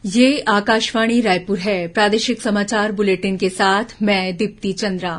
ये आकाशवाणी रायपुर है। प्रादेशिक समाचार बुलेटिन के साथ मैं दीप्ति चंद्रा।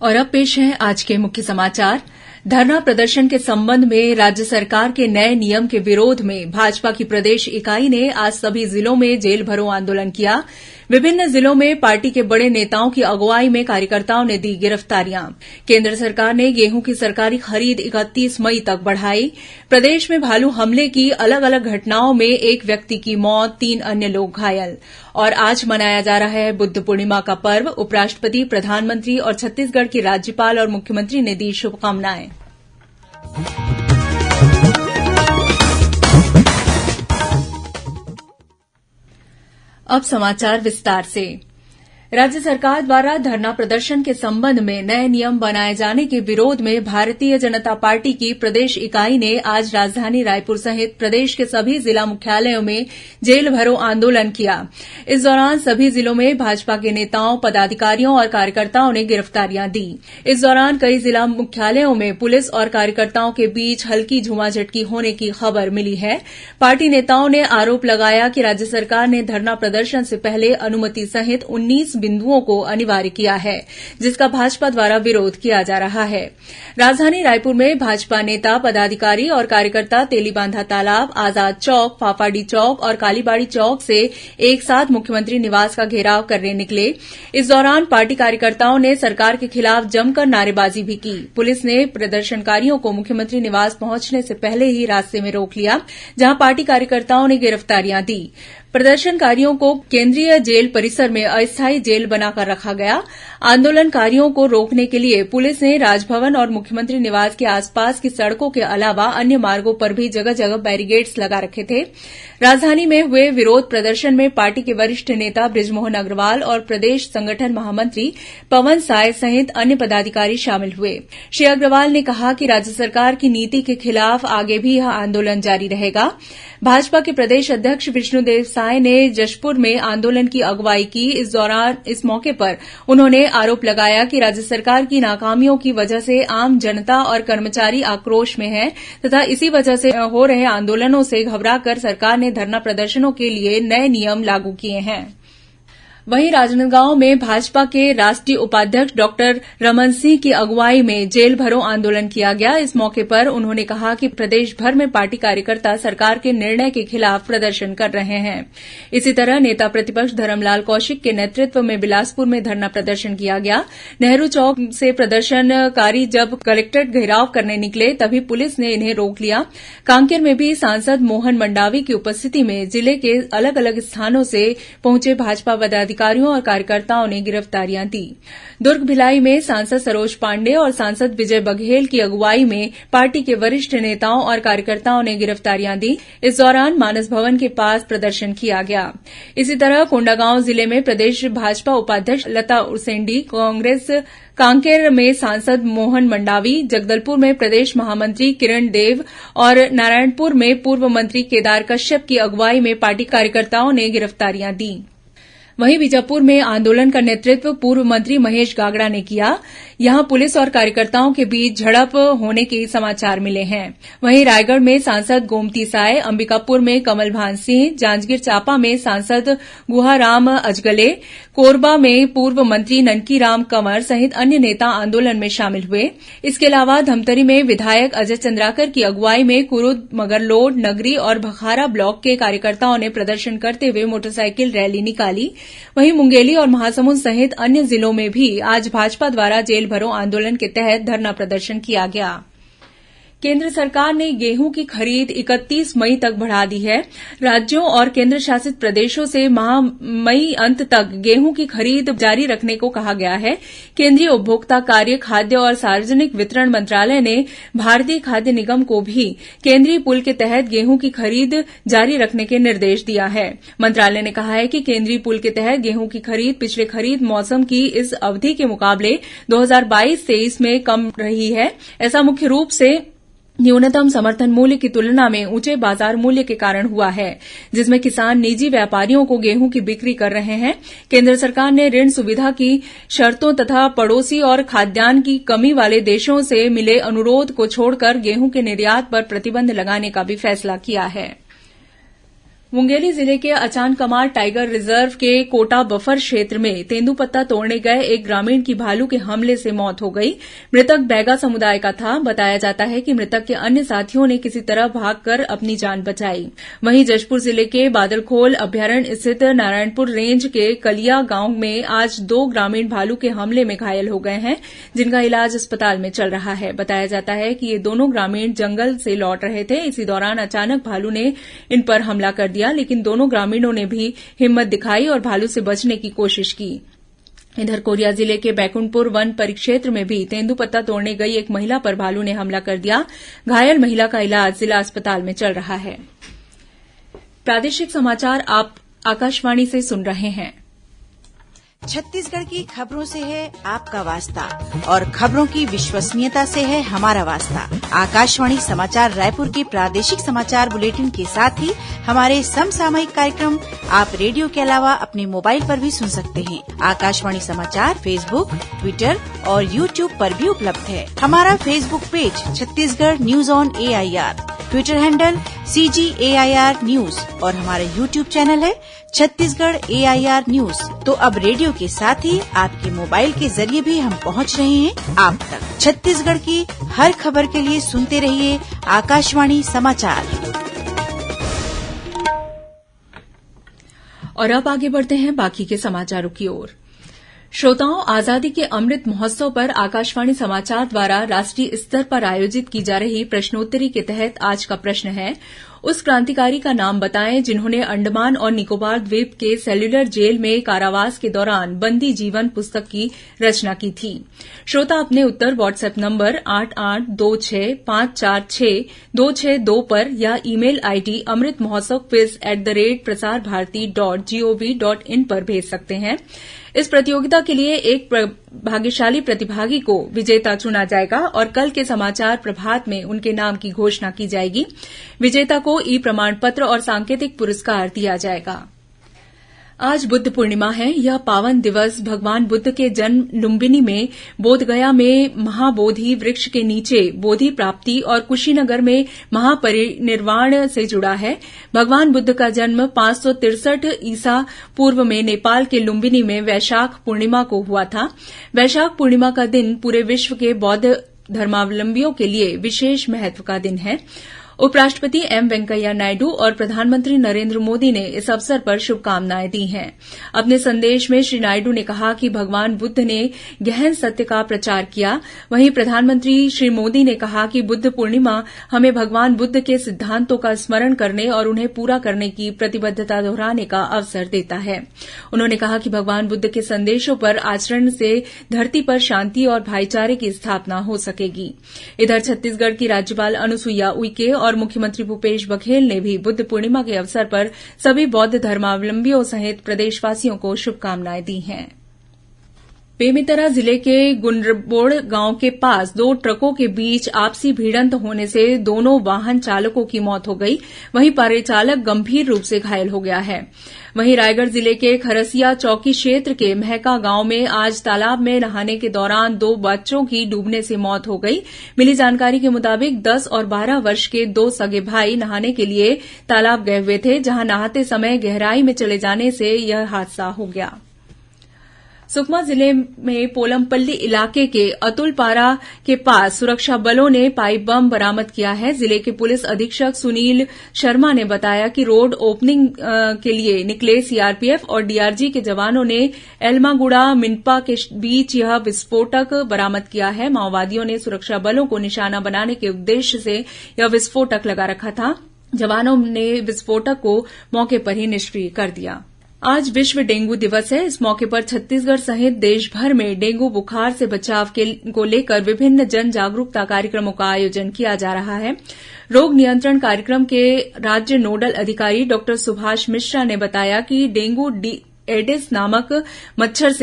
और अब पेश हैं आज के मुख्य समाचार। धरना प्रदर्शन के संबंध में राज्य सरकार के नए नियम के विरोध में भाजपा की प्रदेश इकाई ने आज सभी जिलों में जेल भरो आंदोलन किया। विभिन्न जिलों में पार्टी के बड़े नेताओं की अगुवाई में कार्यकर्ताओं ने दी गिरफ्तारियां। केंद्र सरकार ने गेहूं की सरकारी खरीद 31 मई तक बढ़ाई। प्रदेश में भालू हमले की अलग अलग घटनाओं में एक व्यक्ति की मौत, 3 अन्य लोग घायल। और आज मनाया जा रहा है बुद्ध पूर्णिमा का पर्व। उपराष्ट्रपति, प्रधानमंत्री और छत्तीसगढ़ की राज्यपाल और मुख्यमंत्री ने दी शुभकामनाएं। अब समाचार विस्तार से। राज्य सरकार द्वारा धरना प्रदर्शन के संबंध में नए नियम बनाए जाने के विरोध में भारतीय जनता पार्टी की प्रदेश इकाई ने आज राजधानी रायपुर सहित प्रदेश के सभी जिला मुख्यालयों में जेल भरो आंदोलन किया। इस दौरान सभी जिलों में भाजपा के नेताओं, पदाधिकारियों और कार्यकर्ताओं ने गिरफ्तारियां दी। इस दौरान कई जिला मुख्यालयों में पुलिस और कार्यकर्ताओं के बीच हल्की झूमाझटकी होने की खबर मिली है। पार्टी नेताओं ने आरोप लगाया कि राज्य सरकार ने धरना प्रदर्शन से पहले अनुमति सहित 19 बिंदुओं को अनिवार्य किया है, जिसका भाजपा द्वारा विरोध किया जा रहा है। राजधानी रायपुर में भाजपा नेता, पदाधिकारी और कार्यकर्ता तेलीबांधा तालाब, आजाद चौक, फाफाडी चौक और कालीबाड़ी चौक से एक साथ मुख्यमंत्री निवास का घेराव करने निकले। इस दौरान पार्टी कार्यकर्ताओं ने सरकार के खिलाफ जमकर नारेबाजी भी की। पुलिस ने प्रदर्शनकारियों को मुख्यमंत्री निवास पहुंचने से पहले ही रास्ते में रोक लिया, जहां पार्टी कार्यकर्ताओं ने गिरफ्तारियां दी। प्रदर्शनकारियों को केंद्रीय जेल परिसर में अस्थायी जेल बनाकर रखा गया। आंदोलनकारियों को रोकने के लिए पुलिस ने राजभवन और मुख्यमंत्री निवास के आसपास की सड़कों के अलावा अन्य मार्गों पर भी जगह जगह बैरिकेड्स लगा रखे थे। राजधानी में हुए विरोध प्रदर्शन में पार्टी के वरिष्ठ नेता बृजमोहन अग्रवाल और प्रदेश संगठन महामंत्री पवन साय सहित अन्य पदाधिकारी शामिल हुए। श्री अग्रवाल ने कहा कि राज्य सरकार की नीति के खिलाफ आगे भी यह आंदोलन जारी रहेगा। भाजपा के प्रदेश अध्यक्ष विष्णुदेव साय ने जशपुर में आंदोलन की अगुवाई की। इस मौके पर उन्होंने आरोप लगाया कि राज्य सरकार की नाकामियों की वजह से आम जनता और कर्मचारी आक्रोश में हैं तथा इसी वजह से हो रहे आंदोलनों से घबराकर सरकार ने धरना प्रदर्शनों के लिए नए नियम लागू किए हैं। वहीं राजनांदगांव में भाजपा के राष्ट्रीय उपाध्यक्ष डॉक्टर रमन सिंह की अगुवाई में जेल भरो आंदोलन किया गया। इस मौके पर उन्होंने कहा कि प्रदेश भर में पार्टी कार्यकर्ता सरकार के निर्णय के खिलाफ प्रदर्शन कर रहे हैं। इसी तरह नेता प्रतिपक्ष धरमलाल कौशिक के नेतृत्व में बिलासपुर में धरना प्रदर्शन किया गया। नेहरू चौक से प्रदर्शनकारी जब कलेक्ट्रेट घेराव करने निकले तभी पुलिस ने इन्हें रोक लिया। कांकेर में भी सांसद मोहन मंडावी की उपस्थिति में जिले के अलग अलग स्थानों से पहुंचे भाजपा अधिकारियों और कार्यकर्ताओं ने गिरफ्तारियां दी। दुर्ग भिलाई में सांसद सरोज पांडेय और सांसद विजय बघेल की अगुवाई में पार्टी के वरिष्ठ नेताओं और कार्यकर्ताओं ने गिरफ्तारियां दी। इस दौरान मानस भवन के पास प्रदर्शन किया गया। इसी तरह कोंडागांव जिले में प्रदेश भाजपा उपाध्यक्ष लता उसेंडी, कांग्रेस कांकेर में सांसद मोहन मंडावी, जगदलपुर में प्रदेश महामंत्री किरण देव और नारायणपुर में पूर्व मंत्री केदार कश्यप की अगुवाई में पार्टी कार्यकर्ताओं ने गिरफ्तारियां दी। वहीं बीजापुर में आंदोलन का नेतृत्व पूर्व मंत्री महेश गागड़ा ने किया। यहां पुलिस और कार्यकर्ताओं के बीच झड़प होने के समाचार मिले हैं। वहीं रायगढ़ में सांसद गोमती साय, अंबिकापुर में कमल भान सिंह, जांजगीर चांपा में सांसद गुहाराम अजगले, कोरबा में पूर्व मंत्री ननकीराम कंवर सहित अन्य नेता आंदोलन में शामिल हुए। इसके अलावा धमतरी में विधायक अजय चंद्राकर की अगुवाई में कुरुद, मगरलोड, नगरी और भखारा ब्लॉक के कार्यकर्ताओं ने प्रदर्शन करते हुए मोटरसाइकिल रैली निकाली। वहीं मुंगेली और महासमुंद सहित अन्य जिलों में भी आज भाजपा द्वारा जेल भरो आंदोलन के तहत धरना प्रदर्शन किया गया। केंद्र सरकार ने गेहूं की खरीद 31 मई तक बढ़ा दी है। राज्यों और केंद्र शासित प्रदेशों से माह मई अंत तक गेहूं की खरीद जारी रखने को कहा गया है। केंद्रीय उपभोक्ता कार्य, खाद्य और सार्वजनिक वितरण मंत्रालय ने भारतीय खाद्य निगम को भी केंद्रीय पुल के तहत गेहूं की खरीद जारी रखने के निर्देश दिया है। मंत्रालय ने कहा है कि केंद्रीय पुल के तहत गेहूं की खरीद पिछले खरीद मौसम की इस अवधि के मुकाबले 2022-23 में कम रही है। ऐसा मुख्य रूप से न्यूनतम समर्थन मूल्य की तुलना में ऊंचे बाजार मूल्य के कारण हुआ है, जिसमें किसान निजी व्यापारियों को गेहूं की बिक्री कर रहे हैं। केंद्र सरकार ने ऋण सुविधा की शर्तों तथा पड़ोसी और खाद्यान्न की कमी वाले देशों से मिले अनुरोध को छोड़कर गेहूं के निर्यात पर प्रतिबंध लगाने का भी फैसला किया है। मुंगेली जिले के अचानकमार टाइगर रिजर्व के कोटा बफर क्षेत्र में तेंदूपत्ता तोड़ने गए एक ग्रामीण की भालू के हमले से मौत हो गई। मृतक बैगा समुदाय का था। बताया जाता है कि मृतक के अन्य साथियों ने किसी तरह भागकर अपनी जान बचाई। वहीं जशपुर जिले के बादलखोल अभ्यारण्य स्थित नारायणपुर रेंज के कलिया गांव में आज 2 ग्रामीण भालू के हमले में घायल हो गए हैं, जिनका इलाज अस्पताल में चल रहा है। बताया जाता है कि ये दोनों ग्रामीण जंगल से लौट रहे थे। इसी दौरान अचानक भालू ने इन पर हमला कर दिया, लेकिन दोनों ग्रामीणों ने भी हिम्मत दिखाई और भालू से बचने की कोशिश की। इधर कोरिया जिले के बैकुंठपुर वन परिक्षेत्र में भी तेंदूपत्ता तोड़ने गई एक महिला पर भालू ने हमला कर दिया। घायल महिला का इलाज जिला अस्पताल में चल रहा है। प्रादेशिक समाचार आप आकाशवाणी से सुन रहे हैं। छत्तीसगढ़ की खबरों से है आपका वास्ता और खबरों की विश्वसनीयता से है हमारा वास्ता। आकाशवाणी समाचार रायपुर के प्रादेशिक समाचार बुलेटिन के साथ ही हमारे समसामयिक कार्यक्रम आप रेडियो के अलावा अपने मोबाइल पर भी सुन सकते हैं। आकाशवाणी समाचार फेसबुक, ट्विटर और यूट्यूब पर भी उपलब्ध है। हमारा Facebook page Chhattisgarh news on AIR, Twitter handle CGAIR news और हमारा यूट्यूब चैनल है छत्तीसगढ़ AIR न्यूज। तो अब रेडियो के साथ ही आपके मोबाइल के जरिए भी हम पहुंच रहे हैं आप तक। छत्तीसगढ़ की हर खबर के लिए सुनते रहिए आकाशवाणी समाचार। और अब आगे बढ़ते हैं बाकी के समाचारों की ओर। श्रोताओं, आजादी के अमृत महोत्सव पर आकाशवाणी समाचार द्वारा राष्ट्रीय स्तर पर आयोजित की जा रही प्रश्नोत्तरी के तहत आज का प्रश्न है, उस क्रांतिकारी का नाम बताएं जिन्होंने अंडमान और निकोबार द्वीप के सेल्यूलर जेल में कारावास के दौरान बंदी जीवन पुस्तक की रचना की थी। श्रोता अपने उत्तर व्हाट्सएप नंबर 8826546262 पर या ईमेल आईडी amritmahotsav@prasarbharati.gov.in पर भेज सकते हैं। इस प्रतियोगिता के लिए एक भाग्यशाली प्रतिभागी को विजेता चुना जाएगा और कल के समाचार प्रभात में उनके नाम की घोषणा की जाएगी। विजेता को ई प्रमाण पत्र और सांकेतिक पुरस्कार दिया जाएगा। आज बुद्ध पूर्णिमा है। यह पावन दिवस भगवान बुद्ध के जन्म लुम्बिनी में बोधगया में महाबोधि वृक्ष के नीचे बोधि प्राप्ति और कुशीनगर में महापरिनिर्वाण से जुड़ा है। भगवान बुद्ध का जन्म 563 ईसा पूर्व में नेपाल के लुम्बिनी में वैशाख पूर्णिमा को हुआ था। वैशाख पूर्णिमा का दिन पूरे विश्व के बौद्ध धर्मावलंबियों के लिए विशेष महत्व का दिन है। उपराष्ट्रपति एम वेंकैया नायडू और प्रधानमंत्री नरेंद्र मोदी ने इस अवसर पर शुभकामनाएं दी हैं। अपने संदेश में श्री नायडू ने कहा कि भगवान बुद्ध ने गहन सत्य का प्रचार किया। वहीं प्रधानमंत्री श्री मोदी ने कहा कि बुद्ध पूर्णिमा हमें भगवान बुद्ध के सिद्धांतों का स्मरण करने और उन्हें पूरा करने की प्रतिबद्धता दोहराने का अवसर देता है। उन्होंने कहा कि भगवान बुद्ध के संदेशों पर आचरण से धरती पर शांति और भाईचारे की स्थापना हो सकेगी। इधर छत्तीसगढ़ की राज्यपाल अनुसुईया उइके और मुख्यमंत्री भूपेश बघेल ने भी बुद्ध पूर्णिमा के अवसर पर सभी बौद्ध धर्मावलंबियों सहित प्रदेशवासियों को शुभकामनाएं दी हैं। बेमेतरा जिले के गुंडरबोड़ गांव के पास 2 ट्रकों के बीच आपसी भिड़ंत होने से दोनों वाहन चालकों की मौत हो गई। वहीं परिचालक गंभीर रूप से घायल हो गया है। वहीं रायगढ़ जिले के खरसिया चौकी क्षेत्र के महका गांव में आज तालाब में नहाने के दौरान 2 बच्चों की डूबने से मौत हो गई। मिली जानकारी के मुताबिक 10 और 12 वर्ष के 2 सगे भाई नहाने के लिए तालाब गए हुए थे, जहां नहाते समय गहराई में चले जाने से यह हादसा हो गया। सुकमा जिले में पोलमपल्ली इलाके के अतुलपारा के पास सुरक्षा बलों ने पाइप बम बरामद किया है। जिले के पुलिस अधीक्षक सुनील शर्मा ने बताया कि रोड ओपनिंग के लिए निकले सीआरपीएफ और डीआरजी के जवानों ने एलमागुड़ा मिनपा के बीच यह विस्फोटक बरामद किया है। माओवादियों ने सुरक्षा बलों को निशाना बनाने के उद्देश्य से यह विस्फोटक लगा रखा था। जवानों ने विस्फोटक को मौके पर ही निष्क्रिय कर दिया। आज विश्व डेंगू दिवस है। इस मौके पर छत्तीसगढ़ सहित देश भर में डेंगू बुखार से बचाव को लेकर विभिन्न जन जागरूकता कार्यक्रमों का आयोजन किया जा रहा है। रोग नियंत्रण कार्यक्रम के राज्य नोडल अधिकारी डॉ सुभाष मिश्रा ने बताया कि डेंगू एडिस नामक मच्छर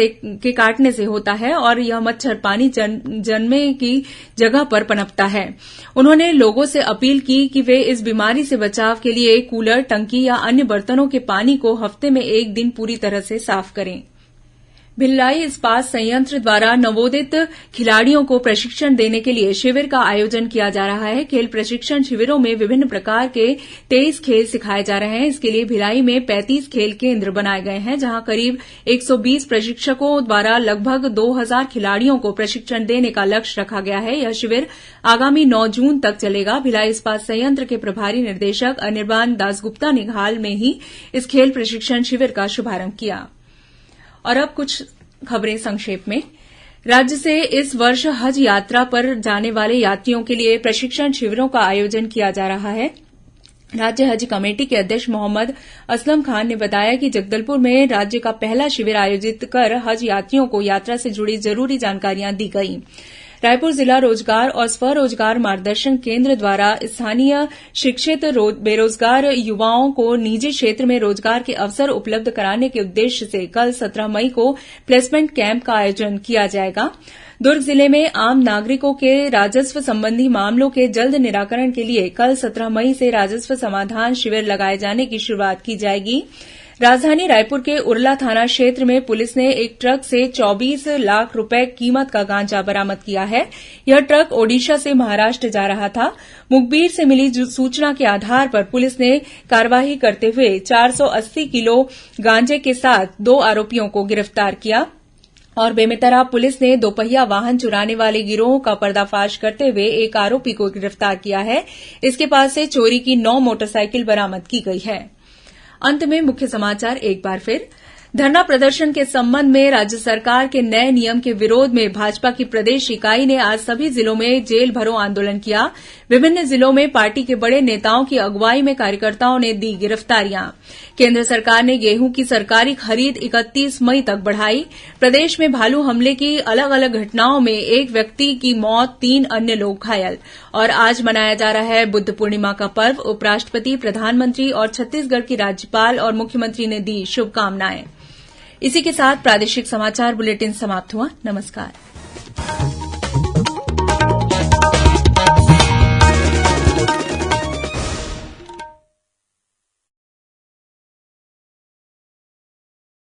के काटने से होता है और यह मच्छर पानी जमने की जगह पर पनपता है। उन्होंने लोगों से अपील की कि वे इस बीमारी से बचाव के लिए कूलर, टंकी या अन्य बर्तनों के पानी को हफ्ते में 1 दिन पूरी तरह से साफ करें। भिलाई इस्पात संयंत्र द्वारा नवोदित खिलाड़ियों को प्रशिक्षण देने के लिए शिविर का आयोजन किया जा रहा है। खेल प्रशिक्षण शिविरों में विभिन्न प्रकार के 23 खेल सिखाए जा रहे हैं। इसके लिए भिलाई में 35 खेल केन्द्र बनाए गए हैं, जहां करीब 120 प्रशिक्षकों द्वारा लगभग 2000 खिलाड़ियों को प्रशिक्षण देने का लक्ष्य रखा गया है। यह शिविर आगामी 9 जून तक चलेगा। भिलाई इस्पात संयंत्र के प्रभारी निदेशक अनिर्बान दासगुप्ता ने हाल में ही इस खेल प्रशिक्षण शिविर का शुभारंभ किया। और अब कुछ खबरें संक्षेप में। राज्य से इस वर्ष हज यात्रा पर जाने वाले यात्रियों के लिए प्रशिक्षण शिविरों का आयोजन किया जा रहा है। राज्य हज कमेटी के अध्यक्ष मोहम्मद असलम खान ने बताया कि जगदलपुर में राज्य का पहला शिविर आयोजित कर हज यात्रियों को यात्रा से जुड़ी जरूरी जानकारियां दी गई। रायपुर जिला रोजगार और स्वरोजगार मार्गदर्शन केन्द्र द्वारा स्थानीय शिक्षित बेरोजगार युवाओं को निजी क्षेत्र में रोजगार के अवसर उपलब्ध कराने के उद्देश्य से कल 17 मई को प्लेसमेंट कैंप का आयोजन किया जाएगा। दुर्ग जिले में आम नागरिकों के राजस्व संबंधी मामलों के जल्द निराकरण के लिए कल 17 मई से राजस्व समाधान शिविर लगाए जाने की शुरूआत की जाएगी। राजधानी रायपुर के उरला थाना क्षेत्र में पुलिस ने एक ट्रक से 24 लाख रुपए कीमत का गांजा बरामद किया है। यह ट्रक ओडिशा से महाराष्ट्र जा रहा था। मुखबिर से मिली सूचना के आधार पर पुलिस ने कार्रवाई करते हुए 480 किलो गांजे के साथ 2 आरोपियों को गिरफ्तार किया और बेमेतरा पुलिस ने दोपहिया वाहन चुराने वाले गिरोह का पर्दाफाश करते हुए एक आरोपी को गिरफ्तार किया है। इसके पास से चोरी की 9 मोटरसाइकिल बरामद की गई है। अंत में मुख्य समाचार एक बार फिर। धरना प्रदर्शन के संबंध में राज्य सरकार के नए नियम के विरोध में भाजपा की प्रदेश इकाई ने आज सभी जिलों में जेल भरो आंदोलन किया। विभिन्न जिलों में पार्टी के बड़े नेताओं की अगुवाई में कार्यकर्ताओं ने दी गिरफ्तारियां। केंद्र सरकार ने गेहूं की सरकारी खरीद 31 मई तक बढ़ाई। प्रदेश में भालू हमले की अलग अलग घटनाओं में एक व्यक्ति की मौत, 3 अन्य लोग घायल। और आज मनाया जा रहा है बुद्ध पूर्णिमा का पर्व। उपराष्ट्रपति, प्रधानमंत्री और छत्तीसगढ़ की राज्यपाल और मुख्यमंत्री ने दी शुभकामनाएं। इसी के साथ प्रादेशिक समाचार बुलेटिन समाप्त हुआ। नमस्कार।